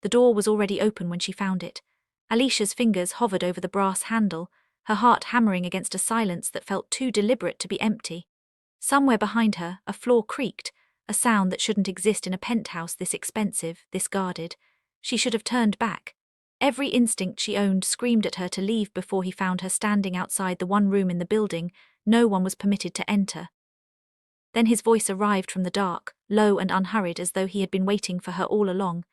The door was already open when she found it. Alisha's fingers hovered over the brass handle, her heart hammering against a silence that felt too deliberate to be empty. Somewhere behind her, a floor creaked, a sound that shouldn't exist in a penthouse this expensive, this guarded. She should have turned back. Every instinct she owned screamed at her to leave before he found her standing outside the one room in the building no one was permitted to enter. Then his voice arrived from the dark, low and unhurried, as though he had been waiting for her all along.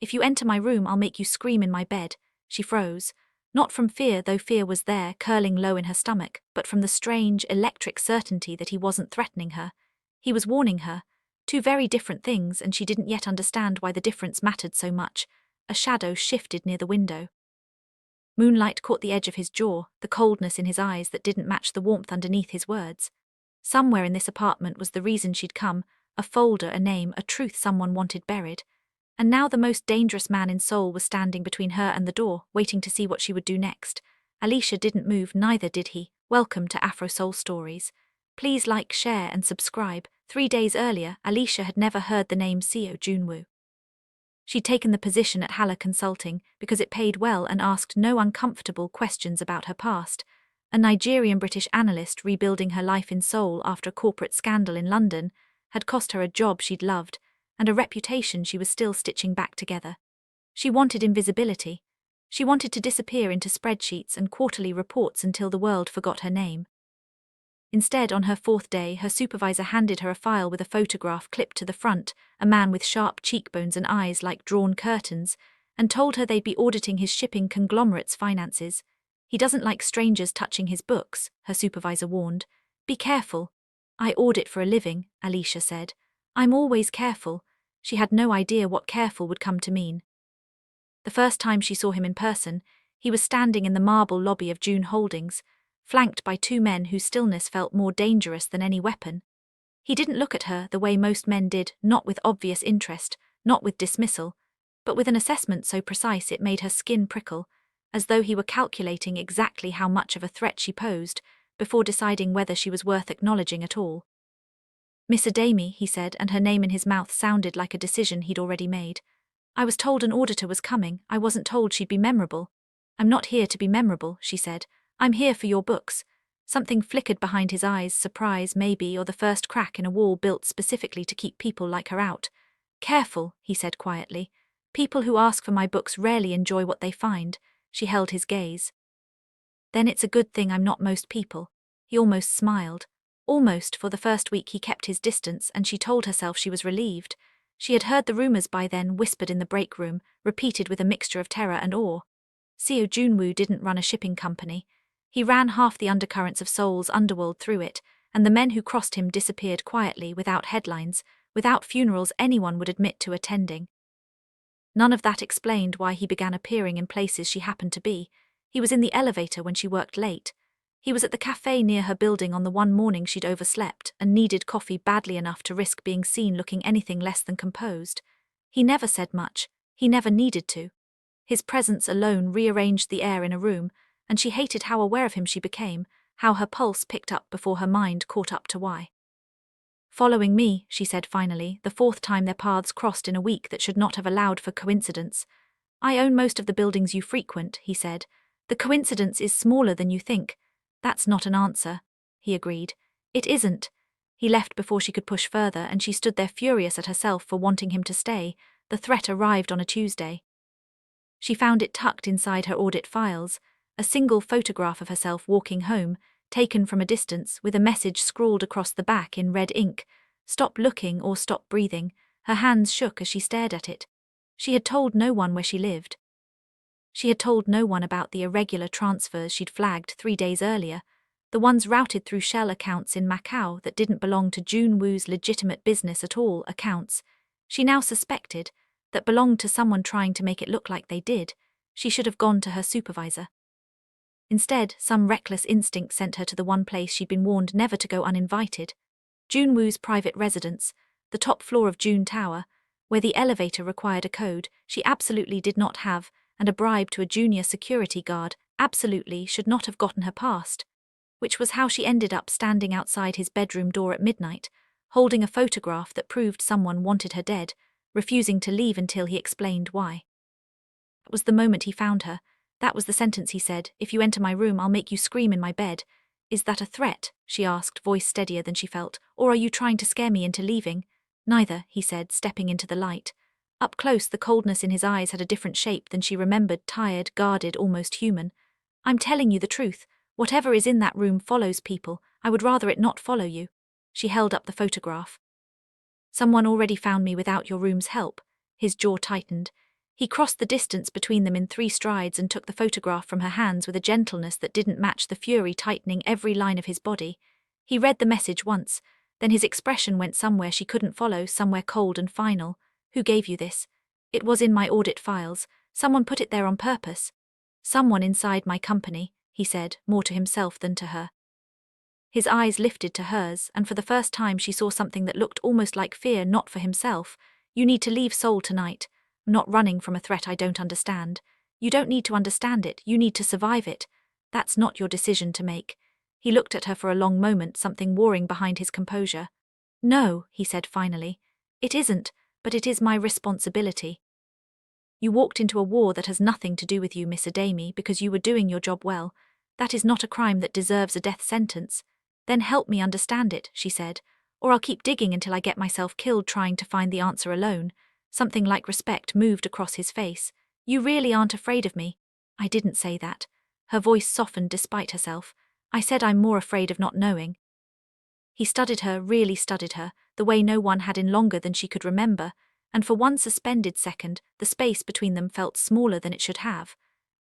"If you enter my room, I'll make you scream in my bed." She froze. Not from fear, though fear was there, curling low in her stomach, but from the strange, electric certainty that he wasn't threatening her. He was warning her. Two very different things, and she didn't yet understand why the difference mattered so much. A shadow shifted near the window. Moonlight caught the edge of his jaw, the coldness in his eyes that didn't match the warmth underneath his words. Somewhere in this apartment was the reason she'd come, a folder, a name, a truth someone wanted buried. And now the most dangerous man in Seoul was standing between her and the door, waiting to see what she would do next. Alisha didn't move, neither did he. Welcome to Afro Soul Stories. Please like, share and subscribe. 3 days earlier, Alisha had never heard the name Seo Joon-woo. She'd taken the position at Hala Consulting because it paid well and asked no uncomfortable questions about her past. A Nigerian-British analyst rebuilding her life in Seoul after a corporate scandal in London had cost her a job she'd loved and a reputation she was still stitching back together. She wanted invisibility. She wanted to disappear into spreadsheets and quarterly reports until the world forgot her name. Instead, on her 4th day, her supervisor handed her a file with a photograph clipped to the front, a man with sharp cheekbones and eyes like drawn curtains, and told her they'd be auditing his shipping conglomerate's finances. "He doesn't like strangers touching his books," her supervisor warned. "Be careful." "I audit for a living," Alisha said. "I'm always careful." She had no idea what careful would come to mean. The first time she saw him in person, he was standing in the marble lobby of June Holdings, flanked by 2 men whose stillness felt more dangerous than any weapon. He didn't look at her the way most men did, not with obvious interest, not with dismissal, but with an assessment so precise it made her skin prickle, as though he were calculating exactly how much of a threat she posed, before deciding whether she was worth acknowledging at all. "Miss Adami," he said, and her name in his mouth sounded like a decision he'd already made. "I was told an auditor was coming. I wasn't told she'd be memorable." "I'm not here to be memorable," she said. "I'm here for your books." Something flickered behind his eyes, surprise maybe, or the first crack in a wall built specifically to keep people like her out. "Careful," he said quietly. "People who ask for my books rarely enjoy what they find." She held his gaze. "Then it's a good thing I'm not most people." He almost smiled. Almost. For the first week he kept his distance, and she told herself she was relieved. She had heard the rumors by then, whispered in the break room, repeated with a mixture of terror and awe. Seo Joon-woo didn't run a shipping company. He ran half the undercurrents of Seoul's underworld through it, and the men who crossed him disappeared quietly, without headlines, without funerals anyone would admit to attending. None of that explained why he began appearing in places she happened to be. He was in the elevator when she worked late. He was at the cafe near her building on the one morning she'd overslept and needed coffee badly enough to risk being seen looking anything less than composed. He never said much. He never needed to. His presence alone rearranged the air in a room, and she hated how aware of him she became, how her pulse picked up before her mind caught up to why. "Following me," she said finally, the 4th time their paths crossed in a week that should not have allowed for coincidence. "I own most of the buildings you frequent," he said. "The coincidence is smaller than you think." "That's not an answer," he agreed. "It isn't." He left before she could push further, and she stood there furious at herself for wanting him to stay. The threat arrived on a Tuesday. She found it tucked inside her audit files, a single photograph of herself walking home, taken from a distance, with a message scrawled across the back in red ink. "Stop looking or stop breathing." Her hands shook as she stared at it. She had told no one where she lived. She had told no one about the irregular transfers she'd flagged 3 days earlier, the ones routed through shell accounts in Macau that didn't belong to Joon-woo's legitimate business at all, accounts she now suspected that belonged to someone trying to make it look like they did. She should have gone to her supervisor. Instead, some reckless instinct sent her to the one place she'd been warned never to go uninvited. Joon-woo's private residence, the top floor of June Tower, where the elevator required a code she absolutely did not have, and a bribe to a junior security guard absolutely should not have gotten her past, which was how she ended up standing outside his bedroom door at midnight, holding a photograph that proved someone wanted her dead, refusing to leave until he explained why. That was the moment he found her. That was the sentence he said, "If you enter my room, I'll make you scream in my bed." "Is that a threat?" she asked, voice steadier than she felt. "Or are you trying to scare me into leaving?" "Neither," he said, stepping into the light. Up close, the coldness in his eyes had a different shape than she remembered, tired, guarded, almost human. "I'm telling you the truth. Whatever is in that room follows people. I would rather it not follow you." She held up the photograph. "Someone already found me without your room's help." His jaw tightened. He crossed the distance between them in 3 strides and took the photograph from her hands with a gentleness that didn't match the fury tightening every line of his body. He read the message once, then his expression went somewhere she couldn't follow, somewhere cold and final. "Who gave you this?" "It was in my audit files. Someone put it there on purpose." "Someone inside my company," he said, more to himself than to her. His eyes lifted to hers, and for the first time she saw something that looked almost like fear, not for himself. "You need to leave Seoul tonight. I'm not running from a threat I don't understand. You don't need to understand it, you need to survive it. That's not your decision to make." He looked at her for a long moment, something warring behind his composure. "No," he said finally. "It isn't, but it is my responsibility. You walked into a war that has nothing to do with you, Miss Adami, because you were doing your job well. That is not a crime that deserves a death sentence." "Then help me understand it," she said, "or I'll keep digging until I get myself killed trying to find the answer alone." Something like respect moved across his face. "You really aren't afraid of me?" "I didn't say that." Her voice softened despite herself. "I said I'm more afraid of not knowing." He studied her, really studied her, the way no one had in longer than she could remember, and for one suspended second, the space between them felt smaller than it should have.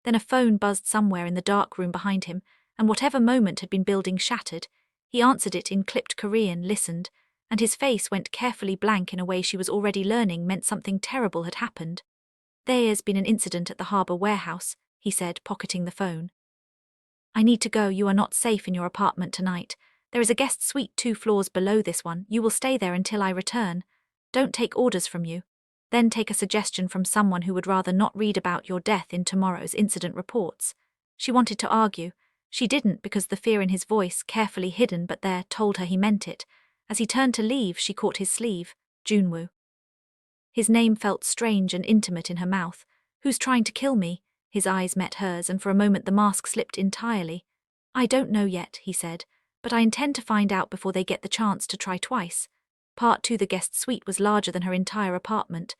Then a phone buzzed somewhere in the dark room behind him, and whatever moment had been building shattered. He answered it in clipped Korean, listened, and his face went carefully blank in a way she was already learning meant something terrible had happened. "There's been an incident at the harbour warehouse," he said, pocketing the phone. "I need to go. You are not safe in your apartment tonight. There is a guest suite 2 floors below this one. You will stay there until I return. Don't take orders from you. Then take a suggestion from someone who would rather not read about your death in tomorrow's incident reports." She wanted to argue. She didn't because the fear in his voice, carefully hidden but there, told her he meant it. As he turned to leave, she caught his sleeve. "Joon-woo." His name felt strange and intimate in her mouth. "Who's trying to kill me?" His eyes met hers, and for a moment the mask slipped entirely. "I don't know yet," he said, "but I intend to find out before they get the chance to try twice." Part 2. The guest suite was larger than her entire apartment.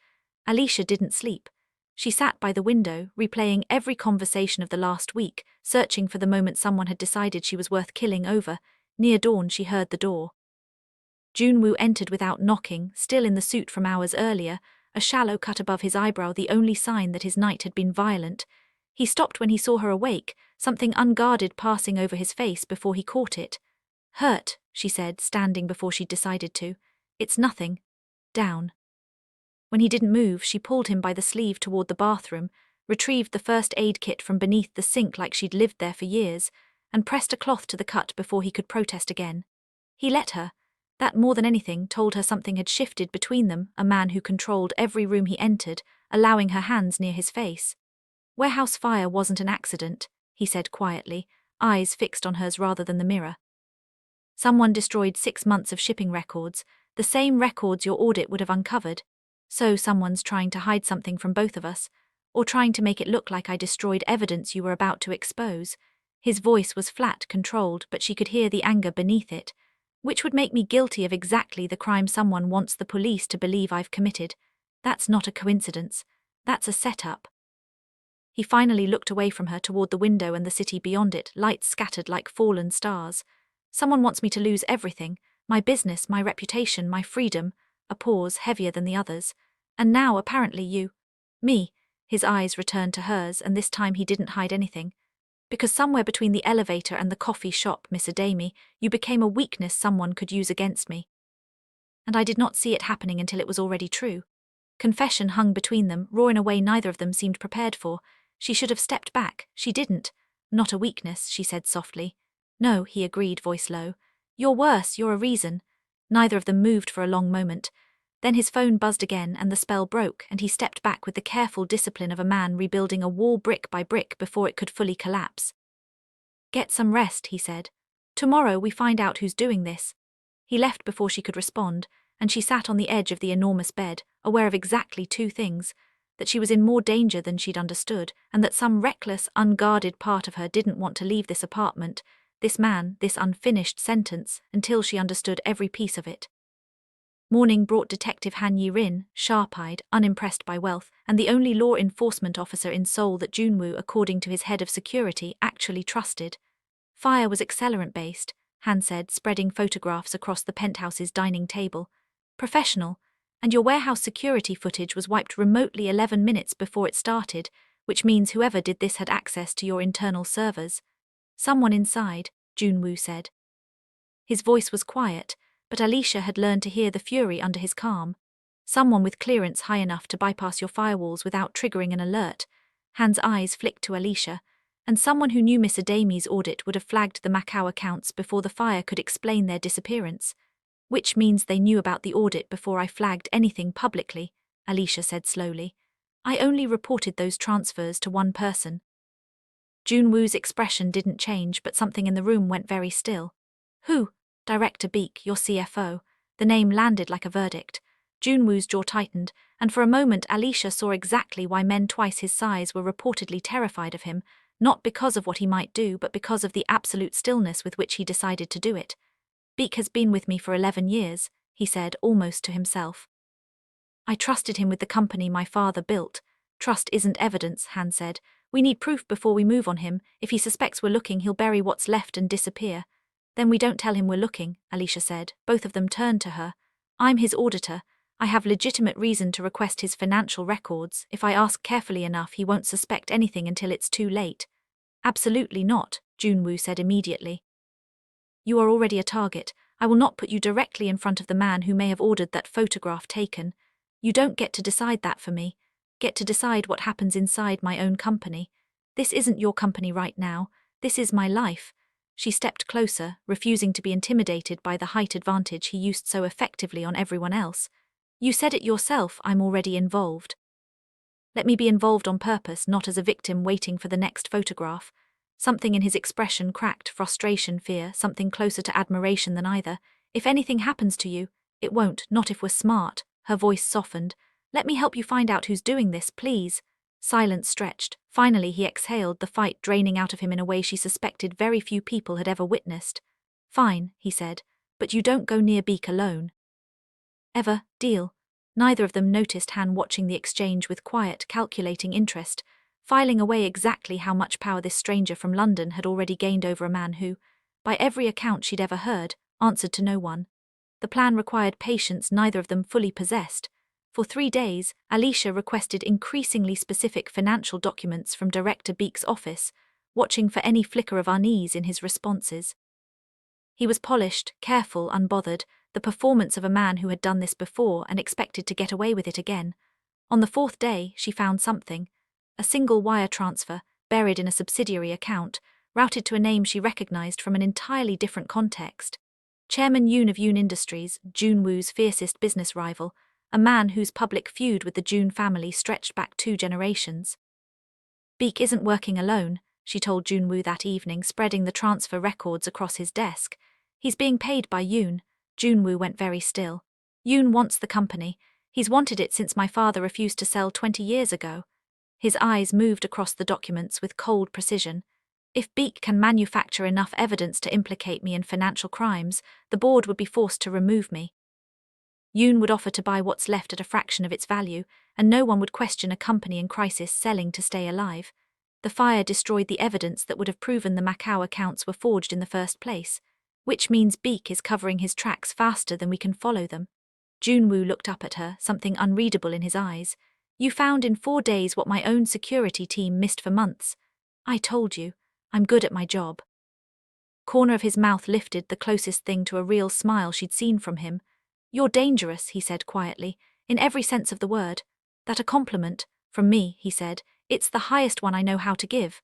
Alisha didn't sleep. She sat by the window, replaying every conversation of the last week, searching for the moment someone had decided she was worth killing over. Near dawn she heard the door. Joon-woo entered without knocking, still in the suit from hours earlier, a shallow cut above his eyebrow the only sign that his night had been violent. He stopped when he saw her awake, something unguarded passing over his face before he caught it. "Hurt," she said, standing before she'd decided to. "It's nothing. Down." When he didn't move, she pulled him by the sleeve toward the bathroom, retrieved the first aid kit from beneath the sink like she'd lived there for years, and pressed a cloth to the cut before he could protest again. He let her. That, more than anything, told her something had shifted between them, a man who controlled every room he entered, allowing her hands near his face. "Warehouse fire wasn't an accident," he said quietly, eyes fixed on hers rather than the mirror. "Someone destroyed 6 months of shipping records, the same records your audit would have uncovered. So someone's trying to hide something from both of us, or trying to make it look like I destroyed evidence you were about to expose." His voice was flat, controlled, but she could hear the anger beneath it. "Which would make me guilty of exactly the crime someone wants the police to believe I've committed. That's not a coincidence. That's a setup." He finally looked away from her toward the window and the city beyond it, lights scattered like fallen stars. "Someone wants me to lose everything, my business, my reputation, my freedom." A pause, heavier than the others. "And now, apparently you." "Me." His eyes returned to hers, and this time he didn't hide anything. "Because somewhere between the elevator and the coffee shop, Miss Adami, you became a weakness someone could use against me. And I did not see it happening until it was already true." Confession hung between them, raw in a way neither of them seemed prepared for. She should have stepped back. She didn't. "Not a weakness," she said softly. "No," he agreed, voice low. "You're worse, you're a reason." Neither of them moved for a long moment. Then his phone buzzed again and the spell broke, and he stepped back with the careful discipline of a man rebuilding a wall brick by brick before it could fully collapse. "Get some rest," he said. "Tomorrow we find out who's doing this." He left before she could respond, and she sat on the edge of the enormous bed, aware of exactly 2 things. that she was in more danger than she'd understood, and that some reckless, unguarded part of her didn't want to leave this apartment, this man, this unfinished sentence, until she understood every piece of it. Morning brought Detective Han Yi-rin, sharp-eyed, unimpressed by wealth, and the only law enforcement officer in Seoul that Joon-woo, according to his head of security, actually trusted. Fire was accelerant-based, Han said, spreading photographs across the penthouse's dining table. Professional, and your warehouse security footage was wiped remotely 11 minutes before it started, which means whoever did this had access to your internal servers. Someone inside, Joon-woo said. His voice was quiet, but Alisha had learned to hear the fury under his calm. Someone with clearance high enough to bypass your firewalls without triggering an alert. Han's eyes flicked to Alisha, and someone who knew Miss Adami's audit would have flagged the Macau accounts before the fire could explain their disappearance. Which means they knew about the audit before I flagged anything publicly, Alisha said slowly. I only reported those transfers to one person. Joon-woo's expression didn't change, but something in the room went very still. Who? Director Beek, your CFO. The name landed like a verdict. Joon-woo's jaw tightened, and for a moment Alisha saw exactly why men twice his size were reportedly terrified of him, not because of what he might do, but because of the absolute stillness with which he decided to do it. Beek has been with me for 11 years, he said, almost to himself. I trusted him with the company my father built. Trust isn't evidence, Han said. We need proof before we move on him. If he suspects we're looking, he'll bury what's left and disappear. Then we don't tell him we're looking, Alisha said. Both of them turned to her. I'm his auditor. I have legitimate reason to request his financial records. If I ask carefully enough, he won't suspect anything until it's too late. Absolutely not, Joon-woo said immediately. You are already a target. I will not put you directly in front of the man who may have ordered that photograph taken. You don't get to decide that for me. Get to decide what happens inside my own company. This isn't your company right now. This is my life. She stepped closer, refusing to be intimidated by the height advantage he used so effectively on everyone else. You said it yourself, I'm already involved. Let me be involved on purpose, not as a victim waiting for the next photograph. Something in his expression cracked, frustration, fear, something closer to admiration than either. If anything happens to you, it won't, not if we're smart. Her voice softened. Let me help you find out who's doing this, please. Silence stretched. Finally he exhaled, the fight draining out of him in a way she suspected very few people had ever witnessed. Fine, he said, but you don't go near Beek alone. Ever, deal? Neither of them noticed Han watching the exchange with quiet, calculating interest, filing away exactly how much power this stranger from London had already gained over a man who, by every account she'd ever heard, answered to no one. The plan required patience neither of them fully possessed. For 3 days, Alisha requested increasingly specific financial documents from Director Beek's office, watching for any flicker of unease in his responses. He was polished, careful, unbothered, the performance of a man who had done this before and expected to get away with it again. On the 4th day, she found something. A single wire transfer, buried in a subsidiary account, routed to a name she recognized from an entirely different context. Chairman Yoon of Yoon Industries, Joon-woo's fiercest business rival, a man whose public feud with the Joon family stretched back 2 generations. Beek isn't working alone, she told Joon-woo that evening, spreading the transfer records across his desk. He's being paid by Yoon. Joon-woo went very still. Yoon wants the company. He's wanted it since my father refused to sell 20 years ago. His eyes moved across the documents with cold precision. If Beek can manufacture enough evidence to implicate me in financial crimes, the board would be forced to remove me. Yoon would offer to buy what's left at a fraction of its value, and no one would question a company in crisis selling to stay alive. The fire destroyed the evidence that would have proven the Macau accounts were forged in the first place, which means Beek is covering his tracks faster than we can follow them. Joon-woo looked up at her, something unreadable in his eyes. You found in 4 days what my own security team missed for months. I told you, I'm good at my job. Corner of his mouth lifted, the closest thing to a real smile she'd seen from him. You're dangerous, he said quietly, in every sense of the word. That a compliment, from me, he said. It's the highest one I know how to give.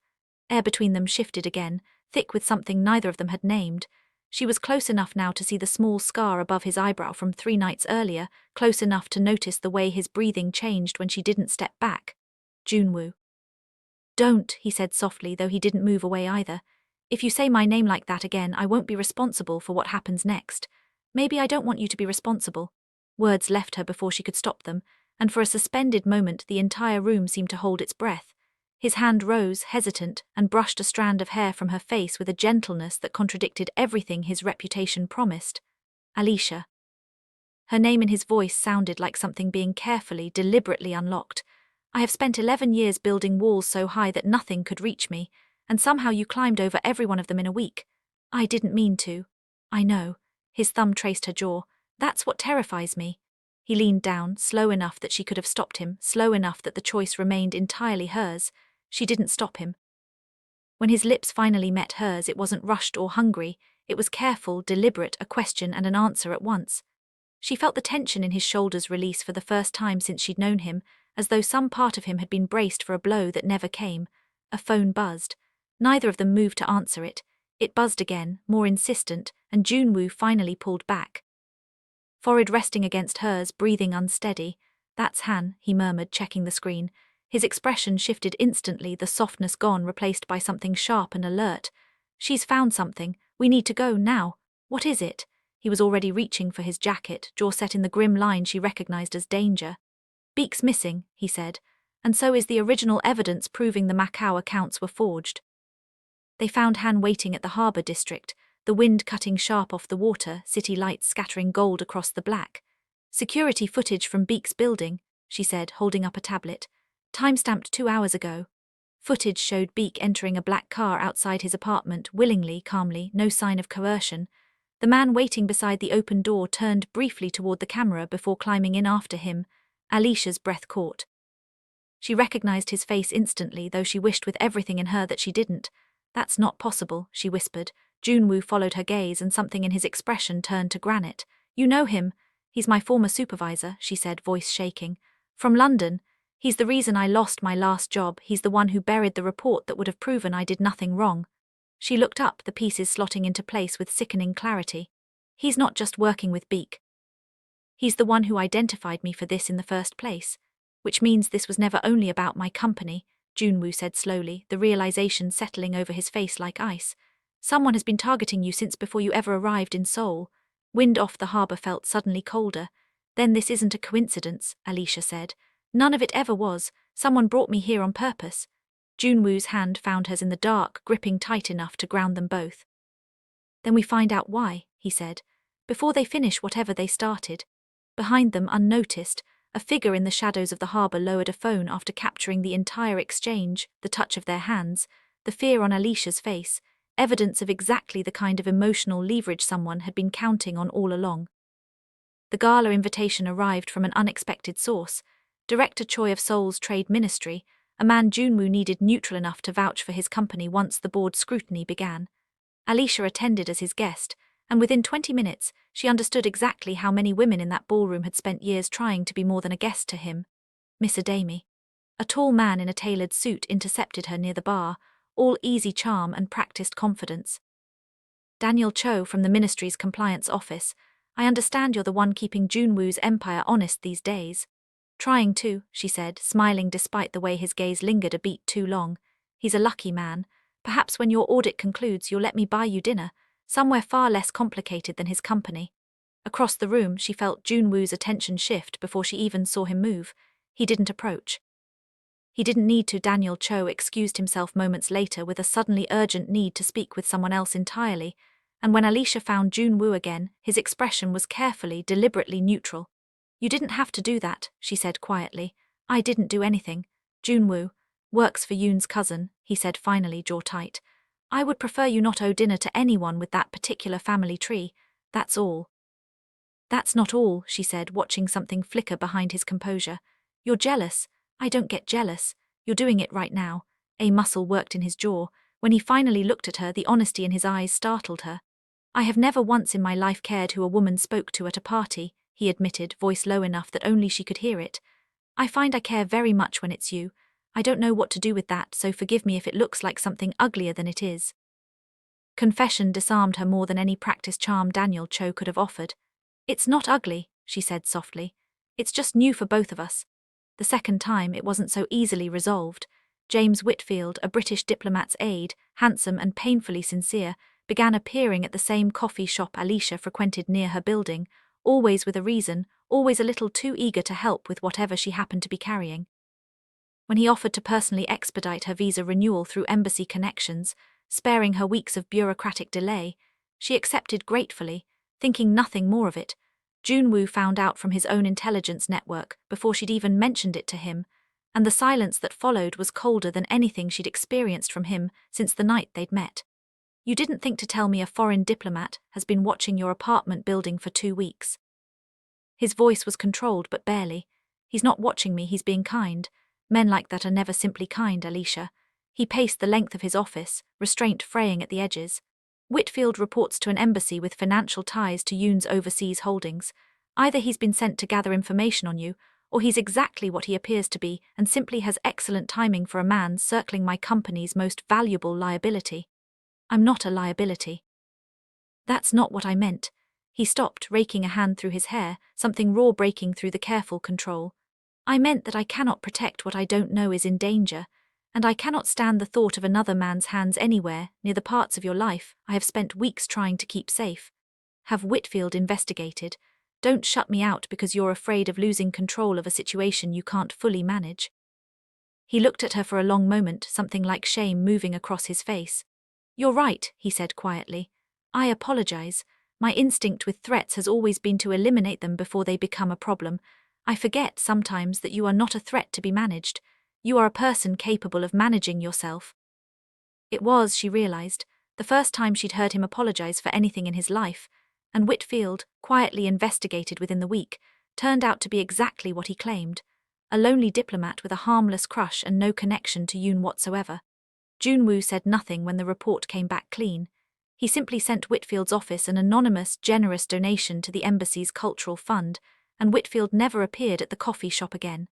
Air between them shifted again, thick with something neither of them had named. She was close enough now to see the small scar above his eyebrow from 3 nights earlier, close enough to notice the way his breathing changed when she didn't step back. Joon-woo. Don't, he said softly, though he didn't move away either. If you say my name like that again, I won't be responsible for what happens next. Maybe I don't want you to be responsible. Words left her before she could stop them. and for a suspended moment the entire room seemed to hold its breath. His hand rose, hesitant, and brushed a strand of hair from her face with a gentleness that contradicted everything his reputation promised. Alisha. Her name in his voice sounded like something being carefully, deliberately unlocked. I have spent 11 years building walls so high that nothing could reach me, and somehow you climbed over every one of them in a week. I didn't mean to. I know. His thumb traced her jaw. That's what terrifies me. He leaned down, slow enough that she could have stopped him, slow enough that the choice remained entirely hers. She didn't stop him. When his lips finally met hers, it wasn't rushed or hungry. It was careful, deliberate, a question and an answer at once. She felt the tension in his shoulders release for the first time since she'd known him, as though some part of him had been braced for a blow that never came. A phone buzzed. Neither of them moved to answer it. It buzzed again, more insistent, and Joon-woo finally pulled back. Forehead resting against hers, breathing unsteady. "That's Han," he murmured, checking the screen. His expression shifted instantly, the softness gone, replaced by something sharp and alert. "She's found something. We need to go, now. What is it?" He was already reaching for his jacket, jaw set in the grim line she recognized as danger. "Beek's missing," he said, "and so is the original evidence proving the Macau accounts were forged." They found Han waiting at the harbor district, the wind cutting sharp off the water, city lights scattering gold across the black. "Security footage from Beek's building," she said, holding up a tablet. "Timestamped 2 hours ago." Footage showed Beek entering a black car outside his apartment, willingly, calmly, no sign of coercion. The man waiting beside the open door turned briefly toward the camera before climbing in after him. Alisha's breath caught. She recognized his face instantly, though she wished with everything in her that she didn't. "That's not possible," she whispered. Joon-woo followed her gaze, and something in his expression turned to granite. "You know him?" "He's my former supervisor," she said, voice shaking. "From London. He's the reason I lost my last job. He's the one who buried the report that would have proven I did nothing wrong." She looked up, the pieces slotting into place with sickening clarity. "He's not just working with Beek. He's the one who identified me for this in the first place. Which means this was never only about my company," Joon-woo said slowly, the realization settling over his face like ice. "Someone has been targeting you since before you ever arrived in Seoul." Wind off the harbor felt suddenly colder. "Then this isn't a coincidence," Alisha said. "None of it ever was. Someone brought me here on purpose." Joon-woo's hand found hers in the dark, gripping tight enough to ground them both. "Then we find out why," he said, "before they finish whatever they started." Behind them, unnoticed, a figure in the shadows of the harbor lowered a phone after capturing the entire exchange, the touch of their hands, the fear on Alisha's face, evidence of exactly the kind of emotional leverage someone had been counting on all along. The gala invitation arrived from an unexpected source. Director Choi of Seoul's Trade Ministry, a man Joon-woo needed neutral enough to vouch for his company once the board's scrutiny began. Alisha attended as his guest, and within 20 minutes, she understood exactly how many women in that ballroom had spent years trying to be more than a guest to him. Miss Adami. A tall man in a tailored suit intercepted her near the bar, all easy charm and practiced confidence. "Daniel Cho from the ministry's compliance office. I understand you're the one keeping Joon-woo's empire honest these days." "Trying to," she said, smiling despite the way his gaze lingered a beat too long. "He's a lucky man. Perhaps when your audit concludes you'll let me buy you dinner, somewhere far less complicated than his company." Across the room, she felt Joon-woo's attention shift before she even saw him move. He didn't approach. He didn't need to. Daniel Cho excused himself moments later with a suddenly urgent need to speak with someone else entirely, and when Alisha found Joon-woo again, his expression was carefully, deliberately neutral. "You didn't have to do that," she said quietly. "I didn't do anything." Joon-woo works for Yoon's cousin, he said finally, jaw tight. "I would prefer you not owe dinner to anyone with that particular family tree. That's all." "That's not all," she said, watching something flicker behind his composure. "You're jealous." "I don't get jealous. You're doing it right now." A muscle worked in his jaw. When he finally looked at her, the honesty in his eyes startled her. "I have never once in my life cared who a woman spoke to at a party," he admitted, voice low enough that only she could hear it. "I find I care very much when it's you. I don't know what to do with that, so forgive me if it looks like something uglier than it is." Confession disarmed her more than any practiced charm Daniel Cho could have offered. "It's not ugly," she said softly. "It's just new for both of us." The second time, it wasn't so easily resolved. James Whitfield, a British diplomat's aide, handsome and painfully sincere, began appearing at the same coffee shop Alisha frequented near her building, always with a reason, always a little too eager to help with whatever she happened to be carrying. When he offered to personally expedite her visa renewal through embassy connections, sparing her weeks of bureaucratic delay, she accepted gratefully, thinking nothing more of it. Joon-woo found out from his own intelligence network before she'd even mentioned it to him, and the silence that followed was colder than anything she'd experienced from him since the night they'd met. You didn't think to tell me a foreign diplomat has been watching your apartment building for 2 weeks. His voice was controlled but barely. He's not watching me, he's being kind. Men like that are never simply kind, Alisha. He paced the length of his office, restraint fraying at the edges. Whitfield reports to an embassy with financial ties to Yoon's overseas holdings. Either he's been sent to gather information on you, or he's exactly what he appears to be and simply has excellent timing for a man circling my company's most valuable liability. I'm not a liability. That's not what I meant. He stopped, raking a hand through his hair, something raw breaking through the careful control. I meant that I cannot protect what I don't know is in danger, and I cannot stand the thought of another man's hands anywhere near the parts of your life I have spent weeks trying to keep safe. Have Whitfield investigated. Don't shut me out because you're afraid of losing control of a situation you can't fully manage. He looked at her for a long moment, something like shame moving across his face. You're right, he said quietly. I apologize. My instinct with threats has always been to eliminate them before they become a problem. I forget sometimes that you are not a threat to be managed. You are a person capable of managing yourself. It was, she realized, the first time she'd heard him apologize for anything in his life, and Whitfield, quietly investigated within the week, turned out to be exactly what he claimed, a lonely diplomat with a harmless crush and no connection to Yoon whatsoever. Joon-woo said nothing when the report came back clean. He simply sent Whitfield's office an anonymous, generous donation to the embassy's cultural fund, and Whitfield never appeared at the coffee shop again.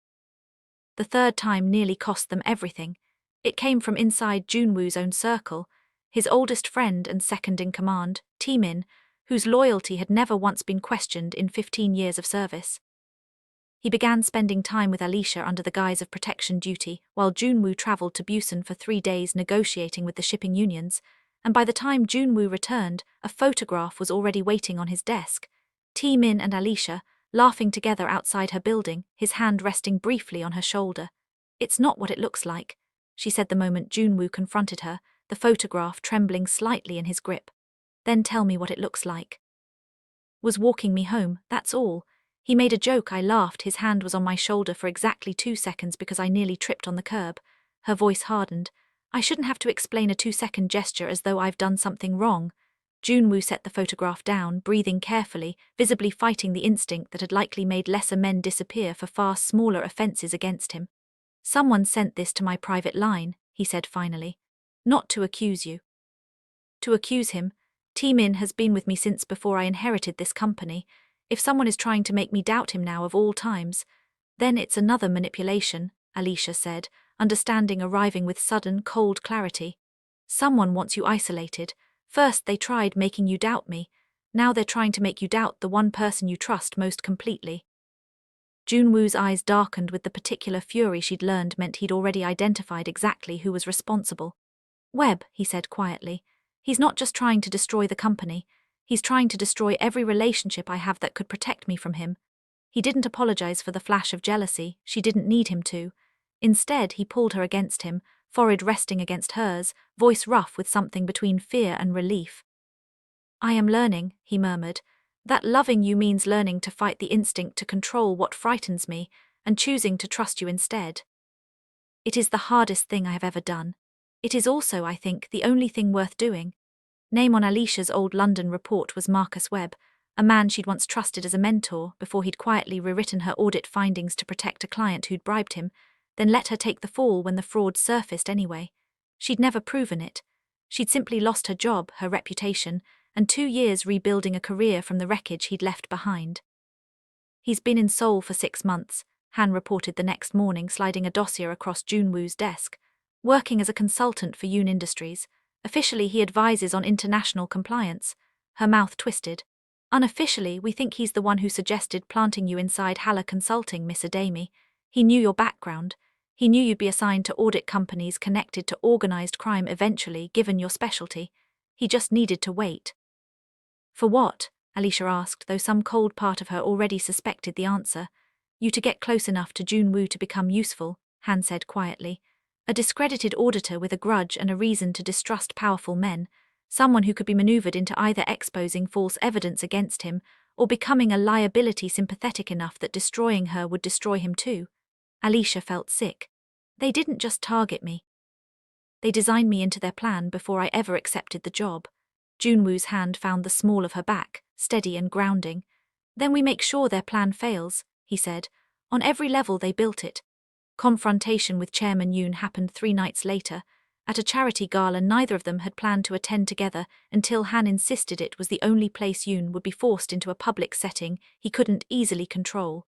The third time nearly cost them everything. It came from inside Joon-woo's own circle, his oldest friend and second-in-command, Taemin, whose loyalty had never once been questioned in 15 years of service. He began spending time with Alisha under the guise of protection duty, while Joon-woo travelled to Busan for 3 days negotiating with the shipping unions, and by the time Joon-woo returned, a photograph was already waiting on his desk. Taemin and Alisha, laughing together outside her building, his hand resting briefly on her shoulder. It's not what it looks like, she said the moment Joon-woo confronted her, the photograph trembling slightly in his grip. Then tell me what it looks like. Was walking me home, that's all. He made a joke, I laughed, his hand was on my shoulder for exactly 2 seconds because I nearly tripped on the curb. Her voice hardened. I shouldn't have to explain a 2-second gesture as though I've done something wrong. Joon-woo set the photograph down, breathing carefully, visibly fighting the instinct that had likely made lesser men disappear for far smaller offences against him. Someone sent this to my private line, he said finally. Not to accuse you. To accuse him? Taemin has been with me since before I inherited this company. If someone is trying to make me doubt him now of all times, then it's another manipulation, Alisha said, understanding arriving with sudden, cold clarity. Someone wants you isolated. First they tried making you doubt me. Now they're trying to make you doubt the one person you trust most completely. Joon-woo's eyes darkened with the particular fury she'd learned meant he'd already identified exactly who was responsible. Webb, he said quietly. He's not just trying to destroy the company. He's trying to destroy every relationship I have that could protect me from him. He didn't apologize for the flash of jealousy, she didn't need him to. Instead, he pulled her against him, forehead resting against hers, voice rough with something between fear and relief. I am learning, he murmured. That loving you means learning to fight the instinct to control what frightens me, and choosing to trust you instead. It is the hardest thing I have ever done. It is also, I think, the only thing worth doing. Name on Alisha's old London report was Marcus Webb, a man she'd once trusted as a mentor before he'd quietly rewritten her audit findings to protect a client who'd bribed him, then let her take the fall when the fraud surfaced anyway. She'd never proven it. She'd simply lost her job, her reputation, and 2 years rebuilding a career from the wreckage he'd left behind. He's been in Seoul for 6 months, Han reported the next morning, sliding a dossier across Joon-woo's desk. Working as a consultant for Yoon Industries. Officially, he advises on international compliance. Her mouth twisted. Unofficially, we think he's the one who suggested planting you inside Haller Consulting, Miss Adami. He knew your background. He knew you'd be assigned to audit companies connected to organized crime eventually, given your specialty. He just needed to wait. For what? Alisha asked, though some cold part of her already suspected the answer. You to get close enough to Joon-woo to become useful, Han said quietly. A discredited auditor with a grudge and a reason to distrust powerful men, someone who could be maneuvered into either exposing false evidence against him or becoming a liability sympathetic enough that destroying her would destroy him too. Alisha felt sick. They didn't just target me. They designed me into their plan before I ever accepted the job. Joon-woo's hand found the small of her back, steady and grounding. Then we make sure their plan fails, he said. On every level they built it. Confrontation with Chairman Yoon happened 3 nights later. At a charity gala neither of them had planned to attend together until Han insisted it was the only place Yoon would be forced into a public setting he couldn't easily control.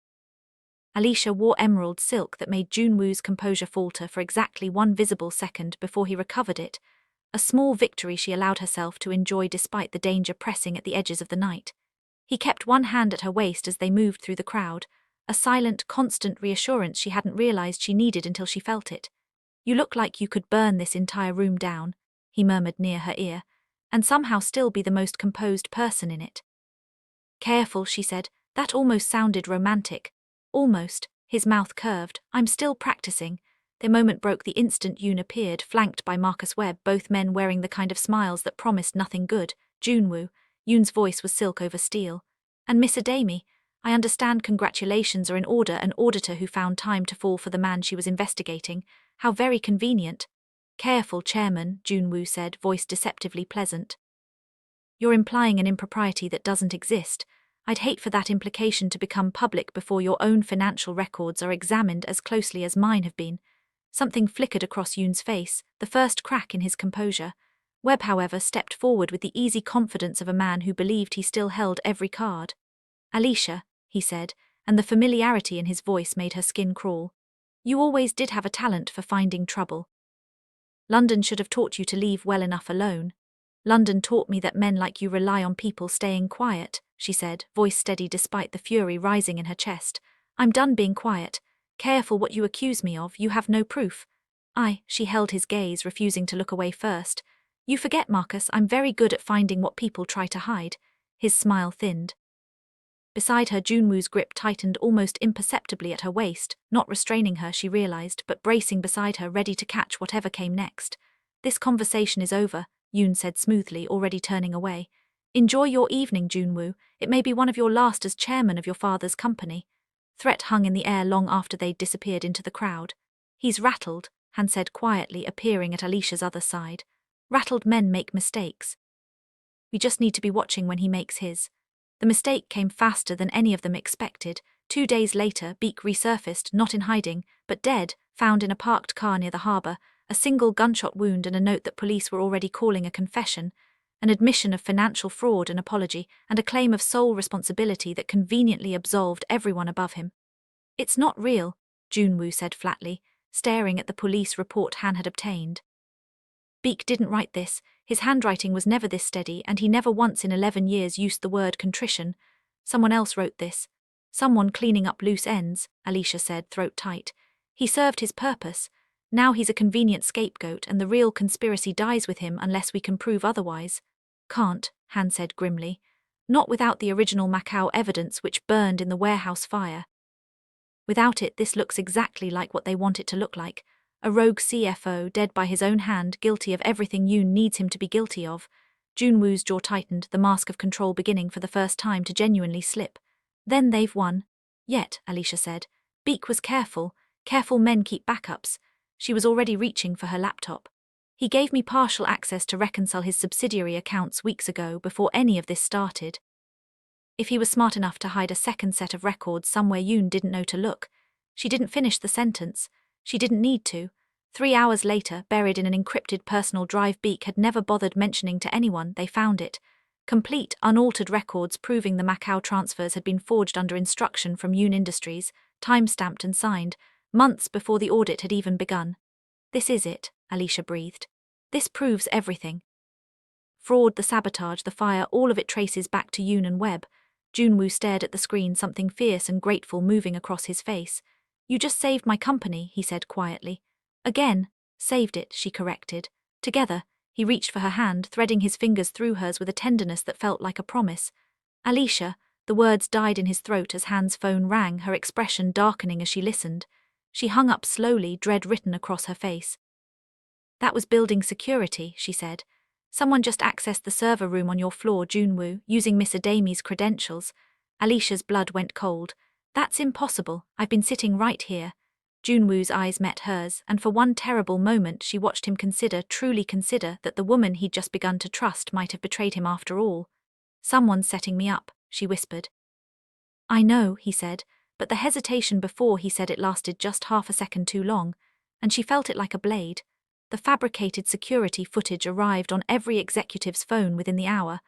Alisha wore emerald silk that made Joon-woo's composure falter for exactly 1 visible second before he recovered it, a small victory she allowed herself to enjoy despite the danger pressing at the edges of the night. He kept one hand at her waist as they moved through the crowd, a silent, constant reassurance she hadn't realized she needed until she felt it. You look like you could burn this entire room down, he murmured near her ear, and somehow still be the most composed person in it. Careful, she said, that almost sounded romantic. Almost, his mouth curved. I'm still practicing. The moment broke the instant Yoon appeared, flanked by Marcus Webb, both men wearing the kind of smiles that promised nothing good. Joon-woo, Yoon's voice was silk over steel. And Miss Adami, I understand congratulations are in order, an auditor who found time to fall for the man she was investigating. How very convenient. Careful, Chairman, Joon-woo said, voice deceptively pleasant. You're implying an impropriety that doesn't exist. I'd hate for that implication to become public before your own financial records are examined as closely as mine have been. Something flickered across Yoon's face, the first crack in his composure. Webb, however, stepped forward with the easy confidence of a man who believed he still held every card. Alisha, he said, and the familiarity in his voice made her skin crawl. You always did have a talent for finding trouble. London should have taught you to leave well enough alone. London taught me that men like you rely on people staying quiet, she said, voice steady despite the fury rising in her chest. I'm done being quiet. Careful what you accuse me of, you have no proof. She held his gaze, refusing to look away first. You forget, Marcus, I'm very good at finding what people try to hide. His smile thinned. Beside her, Joon-woo's grip tightened almost imperceptibly at her waist, not restraining her, she realized, but bracing beside her, ready to catch whatever came next. This conversation is over, Yoon said smoothly, already turning away. Enjoy your evening, Joon-woo. It may be one of your last as chairman of your father's company. Threat hung in the air long after they'd disappeared into the crowd. He's rattled, Han said quietly, appearing at Alisha's other side. Rattled men make mistakes. We just need to be watching when he makes his. The mistake came faster than any of them expected. 2 days later, Beek resurfaced, not in hiding, but dead, found in a parked car near the harbour, a single gunshot wound and a note that police were already calling a confession, an admission of financial fraud, an apology, and a claim of sole responsibility that conveniently absolved everyone above him. It's not real, Joon-woo said flatly, staring at the police report Han had obtained. Beek didn't write this, his handwriting was never this steady, and he never once in 11 years used the word contrition. Someone else wrote this. Someone cleaning up loose ends, Alisha said, throat tight. He served his purpose. Now he's a convenient scapegoat, and the real conspiracy dies with him unless we can prove otherwise. Can't, Han said grimly. Not without the original Macau evidence which burned in the warehouse fire. Without it, this looks exactly like what they want it to look like. A rogue CFO, dead by his own hand, guilty of everything Yoon needs him to be guilty of. Joon-woo's jaw tightened, the mask of control beginning for the first time to genuinely slip. Then they've won. Yet, Alisha said. Beek was careful. Careful men keep backups. She was already reaching for her laptop. He gave me partial access to reconcile his subsidiary accounts weeks ago before any of this started. If he was smart enough to hide a second set of records somewhere Yoon didn't know to look. She didn't finish the sentence. She didn't need to. 3 hours later, buried in an encrypted personal drive Beek had never bothered mentioning to anyone, they found it. Complete, unaltered records proving the Macau transfers had been forged under instruction from Yoon Industries, time-stamped and signed, months before the audit had even begun. This is it, Alisha breathed. This proves everything. Fraud, the sabotage, the fire, all of it traces back to Yoon and Webb. Joon-woo stared at the screen, something fierce and grateful moving across his face. You just saved my company, he said quietly. Again, saved it, she corrected. Together, he reached for her hand, threading his fingers through hers with a tenderness that felt like a promise. Alisha, the words died in his throat as Han's phone rang, her expression darkening as she listened. She hung up slowly, dread written across her face. That was building security, she said. Someone just accessed the server room on your floor, Joon-woo, using Miss Adami's credentials. Alisha's blood went cold. That's impossible. I've been sitting right here. Joon-woo's eyes met hers, and for one terrible moment she watched him truly consider, that the woman he'd just begun to trust might have betrayed him after all. Someone's setting me up, she whispered. I know, he said, but the hesitation before he said it lasted just half a second too long, and she felt it like a blade. The fabricated security footage arrived on every executive's phone within the hour.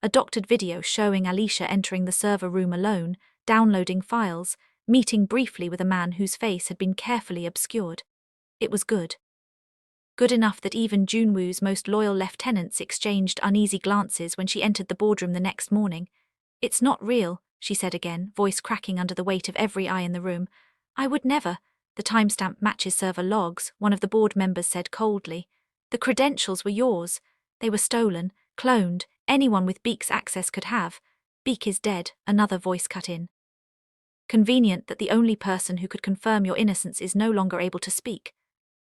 A doctored video showing Alisha entering the server room alone, downloading files, meeting briefly with a man whose face had been carefully obscured. It was good. Good enough that even Joon-woo's most loyal lieutenants exchanged uneasy glances when she entered the boardroom the next morning. It's not real, she said again, voice cracking under the weight of every eye in the room. I would never. The timestamp matches server logs, one of the board members said coldly. The credentials were yours. They were stolen, cloned, anyone with Beak's access could have. Beak is dead, another voice cut in. Convenient that the only person who could confirm your innocence is no longer able to speak.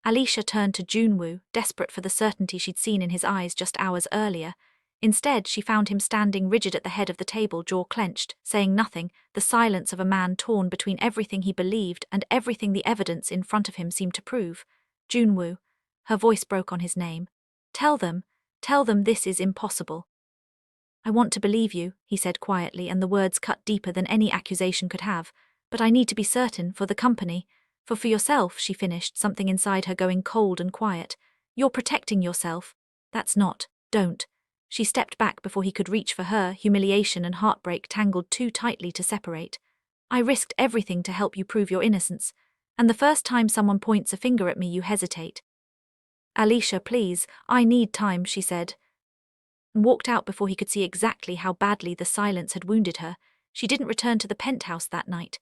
Alisha turned to Joon-woo, desperate for the certainty she'd seen in his eyes just hours earlier. Instead, she found him standing rigid at the head of the table, jaw clenched, saying nothing, the silence of a man torn between everything he believed and everything the evidence in front of him seemed to prove. Joon-woo. Her voice broke on his name. Tell them this is impossible. I want to believe you, he said quietly, and the words cut deeper than any accusation could have. But I need to be certain, for the company. For yourself, she finished, something inside her going cold and quiet. You're protecting yourself. That's not. Don't. She stepped back before he could reach for her, humiliation and heartbreak tangled too tightly to separate. I risked everything to help you prove your innocence, and the first time someone points a finger at me you hesitate. Alisha, please, I need time, she said, and walked out before he could see exactly how badly the silence had wounded her. She didn't return to the penthouse that night.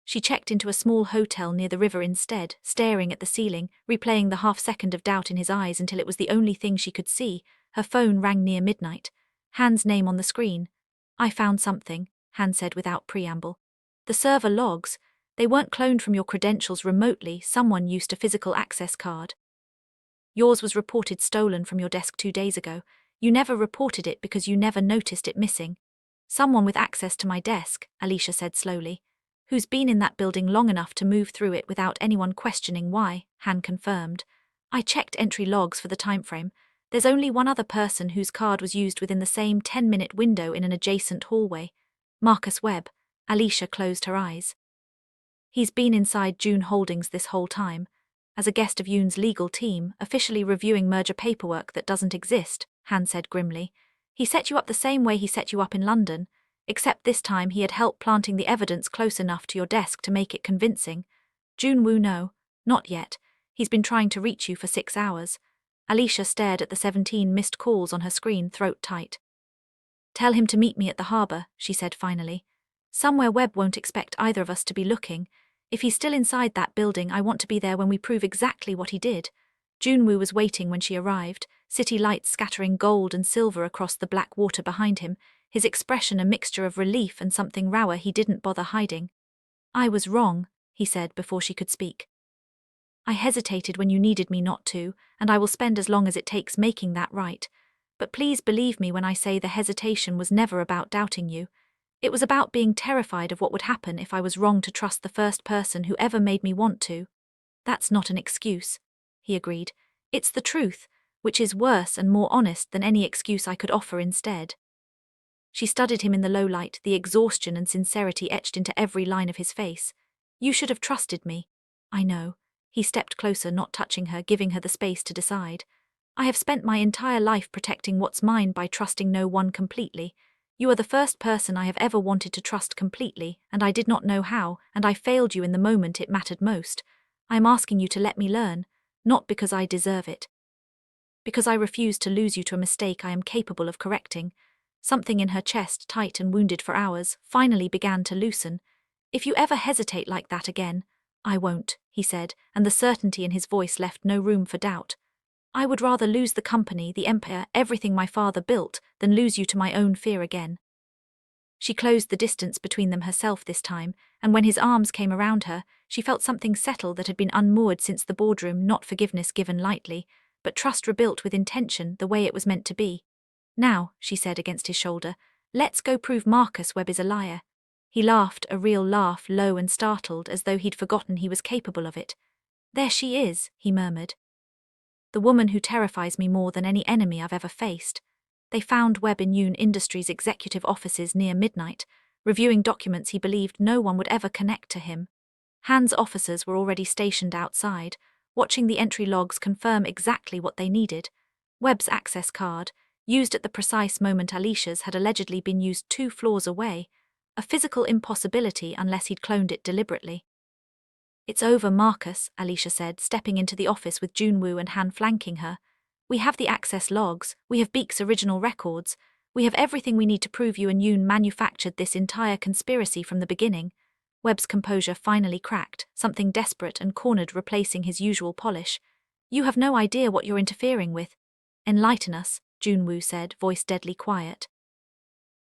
She checked into a small hotel near the river instead, staring at the ceiling, replaying the half-second of doubt in his eyes until it was the only thing she could see. Her phone rang near midnight. Han's name on the screen. I found something, Han said without preamble. The server logs. They weren't cloned from your credentials remotely, someone used a physical access card. Yours was reported stolen from your desk 2 days ago. You never reported it because you never noticed it missing. Someone with access to my desk, Alisha said slowly. Who's been in that building long enough to move through it without anyone questioning why, Han confirmed. I checked entry logs for the timeframe. There's only one other person whose card was used within the same 10-minute window in an adjacent hallway. Marcus Webb. Alisha closed her eyes. He's been inside June Holdings this whole time, as a guest of Yoon's legal team, officially reviewing merger paperwork that doesn't exist, Han said grimly. He set you up the same way he set you up in London, except this time he had help planting the evidence close enough to your desk to make it convincing. Joon-woo, no, not yet. He's been trying to reach you for 6 hours. Alisha stared at the 17 missed calls on her screen, throat tight. Tell him to meet me at the harbour, she said finally. Somewhere Webb won't expect either of us to be looking. If he's still inside that building, I want to be there when we prove exactly what he did. Joon-woo was waiting when she arrived, city lights scattering gold and silver across the black water behind him, his expression a mixture of relief and something rawer he didn't bother hiding. I was wrong, he said before she could speak. I hesitated when you needed me not to, and I will spend as long as it takes making that right. But please believe me when I say the hesitation was never about doubting you. It was about being terrified of what would happen if I was wrong to trust the first person who ever made me want to. That's not an excuse, he agreed. It's the truth, which is worse and more honest than any excuse I could offer instead. She studied him in the low light, the exhaustion and sincerity etched into every line of his face. You should have trusted me. I know. He stepped closer, not touching her, giving her the space to decide. I have spent my entire life protecting what's mine by trusting no one completely. You are the first person I have ever wanted to trust completely, and I did not know how, and I failed you in the moment it mattered most. I am asking you to let me learn, not because I deserve it. Because I refuse to lose you to a mistake I am capable of correcting. Something in her chest, tight and wounded for hours, finally began to loosen. If you ever hesitate like that again, I won't, he said, and the certainty in his voice left no room for doubt. I would rather lose the company, the empire, everything my father built, than lose you to my own fear again. She closed the distance between them herself this time, and when his arms came around her, she felt something settle that had been unmoored since the boardroom, not forgiveness given lightly, but trust rebuilt with intention the way it was meant to be. "Now," she said against his shoulder, "let's go prove Marcus Webb is a liar." He laughed, a real laugh, low and startled, as though he'd forgotten he was capable of it. "There she is," he murmured. "The woman who terrifies me more than any enemy I've ever faced." They found Webb in Yoon Industries' executive offices near midnight, reviewing documents he believed no one would ever connect to him. Han's officers were already stationed outside, watching the entry logs confirm exactly what they needed. Webb's access card, used at the precise moment Alisha's had allegedly been used 2 floors away, a physical impossibility unless he'd cloned it deliberately. "It's over, Marcus," Alisha said, stepping into the office with Joon-woo and Han flanking her. "We have the access logs, we have Beek's original records, we have everything we need to prove you and Yoon manufactured this entire conspiracy from the beginning." Webb's composure finally cracked, something desperate and cornered replacing his usual polish. "You have no idea what you're interfering with." "Enlighten us," Joon-woo said, voice deadly quiet.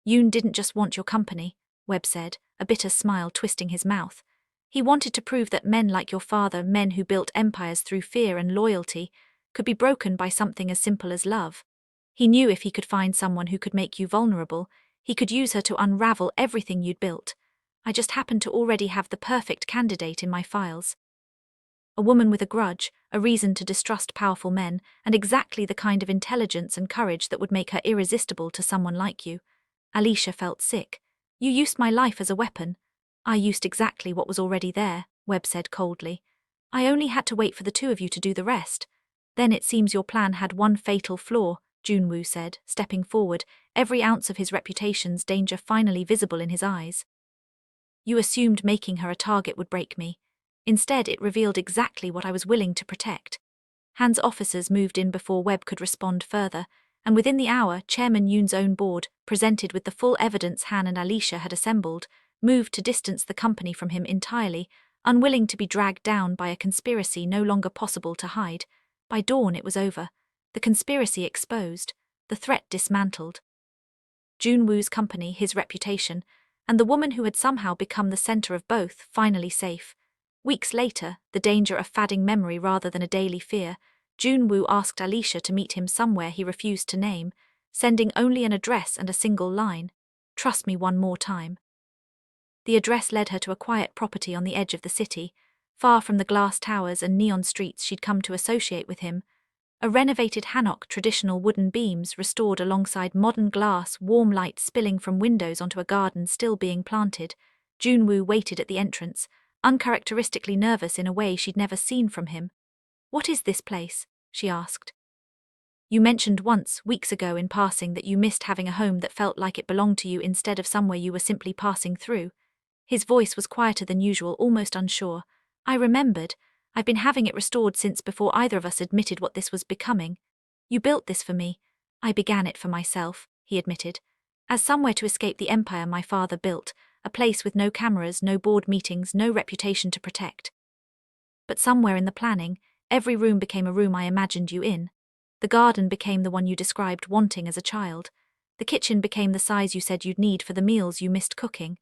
"Yoon didn't just want your company," Webb said, a bitter smile twisting his mouth. "He wanted to prove that men like your father, men who built empires through fear and loyalty, could be broken by something as simple as love. He knew if he could find someone who could make you vulnerable, he could use her to unravel everything you'd built. I just happened to already have the perfect candidate in my files. A woman with a grudge, a reason to distrust powerful men, and exactly the kind of intelligence and courage that would make her irresistible to someone like you." Alisha felt sick. "You used my life as a weapon." "I used exactly what was already there," Webb said coldly. "I only had to wait for the 2 of you to do the rest." "Then it seems your plan had one fatal flaw," Joon-woo said, stepping forward, every ounce of his reputation's danger finally visible in his eyes. "You assumed making her a target would break me. Instead, it revealed exactly what I was willing to protect." Han's officers moved in before Webb could respond further, and within the hour, Chairman Yoon's own board, presented with the full evidence Han and Alisha had assembled, moved to distance the company from him entirely, unwilling to be dragged down by a conspiracy no longer possible to hide. By dawn it was over, the conspiracy exposed, the threat dismantled. Joon-woo's company, his reputation, and the woman who had somehow become the center of both, finally safe. Weeks later, the danger a fading memory rather than a daily fear, Joon-woo asked Alisha to meet him somewhere he refused to name, sending only an address and a single line: "Trust me one more time." The address led her to a quiet property on the edge of the city, far from the glass towers and neon streets she'd come to associate with him. A renovated hanok, traditional wooden beams restored alongside modern glass, warm light spilling from windows onto a garden still being planted. Joon-woo waited at the entrance, uncharacteristically nervous in a way she'd never seen from him. "What is this place?" she asked. "You mentioned once, weeks ago in passing, that you missed having a home that felt like it belonged to you instead of somewhere you were simply passing through." His voice was quieter than usual, almost unsure. "I remembered. I've been having it restored since before either of us admitted what this was becoming. You built this for me. I began it for myself," he admitted. "As somewhere to escape the empire my father built, a place with no cameras, no board meetings, no reputation to protect. But somewhere in the planning, every room became a room I imagined you in. The garden became the one you described wanting as a child. The kitchen became the size you said you'd need for the meals you missed cooking.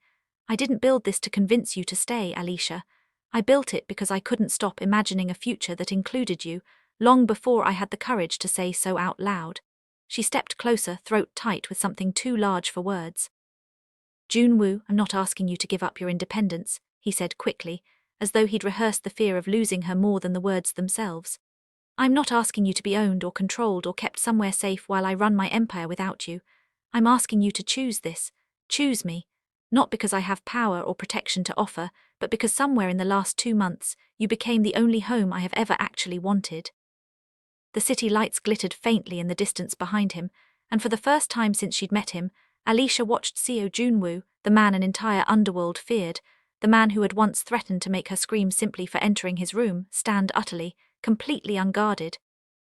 I didn't build this to convince you to stay, Alisha. I built it because I couldn't stop imagining a future that included you, long before I had the courage to say so out loud." She stepped closer, throat tight with something too large for words. "Joon-woo, I'm not asking you to give up your independence," he said quickly, as though he'd rehearsed the fear of losing her more than the words themselves. "I'm not asking you to be owned or controlled or kept somewhere safe while I run my empire without you. I'm asking you to choose this. Choose me. Not because I have power or protection to offer, but because somewhere in the last 2 months, you became the only home I have ever actually wanted." The city lights glittered faintly in the distance behind him, and for the first time since she'd met him, Alisha watched Seo Joon-woo, the man an entire underworld feared, the man who had once threatened to make her scream simply for entering his room, stand utterly, completely unguarded.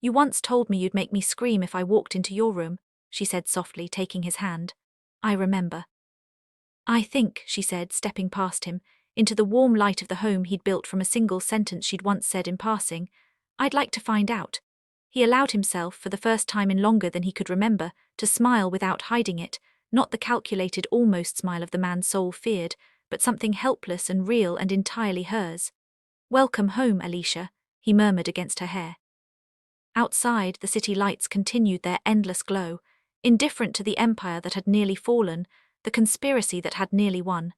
"You once told me you'd make me scream if I walked into your room," she said softly, taking his hand. "I remember." "I think," she said, stepping past him, into the warm light of the home he'd built from a single sentence she'd once said in passing, "I'd like to find out." He allowed himself, for the first time in longer than he could remember, to smile without hiding it, not the calculated almost smile of the man Seoul feared, but something helpless and real and entirely hers. "Welcome home, Alisha," he murmured against her hair. Outside, the city lights continued their endless glow, indifferent to the empire that had nearly fallen, the conspiracy that had nearly won.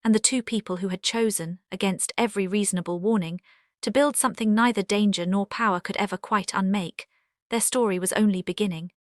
And the two people who had chosen, against every reasonable warning, to build something neither danger nor power could ever quite unmake, their story was only beginning.